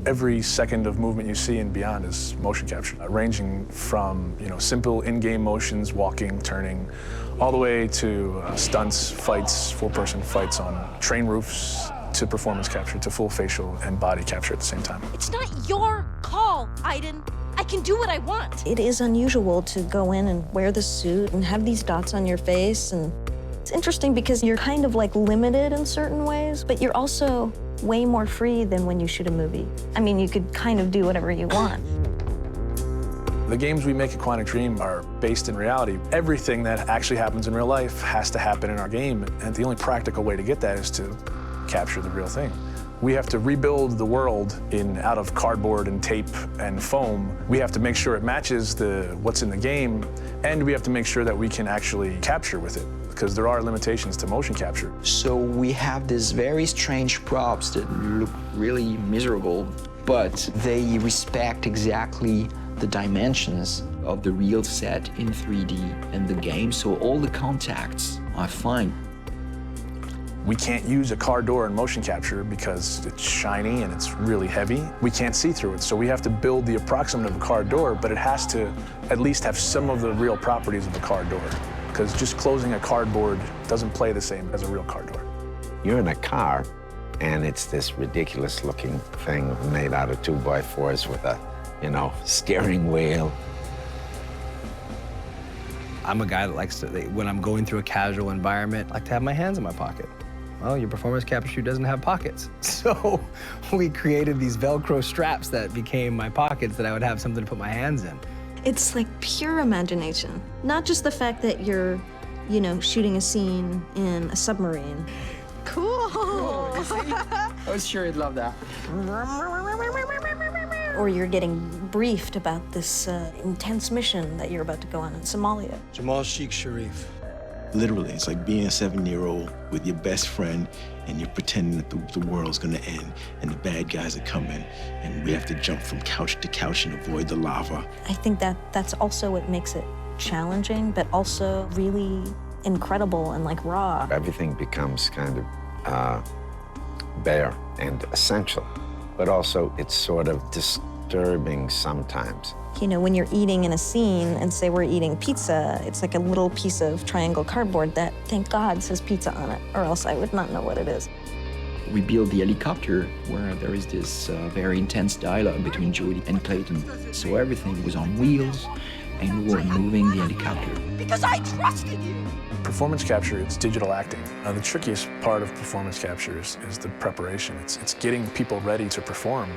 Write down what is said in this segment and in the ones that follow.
Every second of movement you see and beyond is motion capture, ranging from simple in-game motions, walking, turning, all the way to stunts, fights, full-person fights on train roofs, to performance capture, to full facial and body capture at the same time. It's not your call, Aiden. I can do what I want. It is unusual to go in and wear the suit and have these dots on your face, and it's interesting because you're kind of like limited in certain ways, but you're also way more free than when you shoot a movie. I mean, you could kind of do whatever you want. The games we make at Quantic Dream are based in reality. Everything that actually happens in real life has to happen in our game, and the only practical way to get that is to capture the real thing. We have to rebuild the world out of cardboard and tape and foam. We have to make sure it matches what's in the game, and we have to make sure that we can actually capture with it, because there are limitations to motion capture. So we have these very strange props that look really miserable, but they respect exactly the dimensions of the real set in 3D and the game, so all the contacts are fine. We can't use a car door in motion capture because it's shiny and it's really heavy. We can't see through it, so we have to build the approximate of a car door, but it has to at least have some of the real properties of a car door, because just closing a cardboard doesn't play the same as a real car door. You're in a car, and it's this ridiculous-looking thing made out of 2x4s with a, steering wheel. I'm a guy that likes to, when I'm going through a casual environment, I like to have my hands in my pocket. Well, your performance capture suit doesn't have pockets. So we created these Velcro straps that became my pockets that I would have something to put my hands in. It's like pure imagination. Not just the fact that you're, shooting a scene in a submarine. Cool. I was sure you'd love that. Or you're getting briefed about this intense mission that you're about to go on in Somalia. Jamal Sheikh Sharif. Literally, it's like being a 7-year-old with your best friend and you're pretending that the world's gonna end and the bad guys are coming and we have to jump from couch to couch and avoid the lava. I think that's also what makes it challenging, but also really incredible and like raw. Everything becomes kind of bare and essential, but also it's sort of disturbing sometimes. When you're eating in a scene and say we're eating pizza, it's like a little piece of triangle cardboard that, thank God, says pizza on it, or else I would not know what it is. We built the helicopter where there is this very intense dialogue between Jodie and Clayton. So everything was on wheels and we were moving the helicopter. Because I trusted you. Performance capture, it's digital acting. The trickiest part of performance capture is the preparation. It's getting people ready to perform.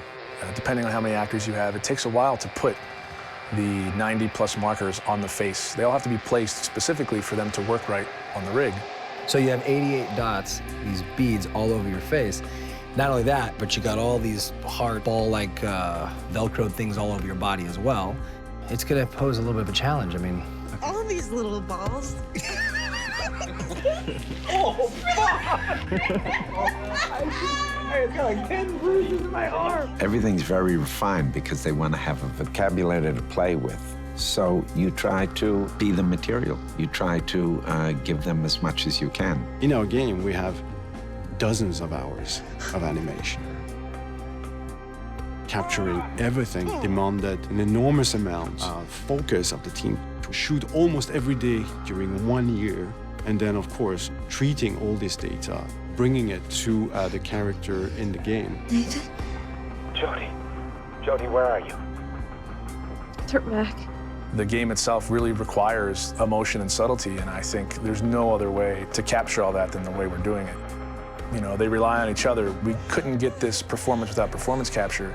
Depending on how many actors you have, it takes a while to put the 90+ markers on the face. They all have to be placed specifically for them to work right on the rig. So you have 88 dots, these beads all over your face. Not only that, but you got all these hard ball-like Velcro things all over your body as well. It's gonna pose a little bit of a challenge. I mean, All these little balls. oh, fuck! I've got like 10 bruises in my arm. Everything's very refined because they want to have a vocabulary to play with. So you try to be the material. You try to give them as much as you can. In our game, we have dozens of hours of animation. Capturing everything demanded an enormous amount of focus of the team to shoot almost every day during 1 year. And then, of course, treating all this data, bringing it to the character in the game. Nathan? Jodie, where are you? Turn back. The game itself really requires emotion and subtlety, and I think there's no other way to capture all that than the way we're doing it. They rely on each other. We couldn't get this performance without performance capture,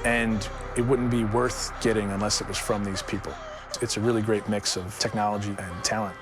and it wouldn't be worth getting unless it was from these people. It's a really great mix of technology and talent.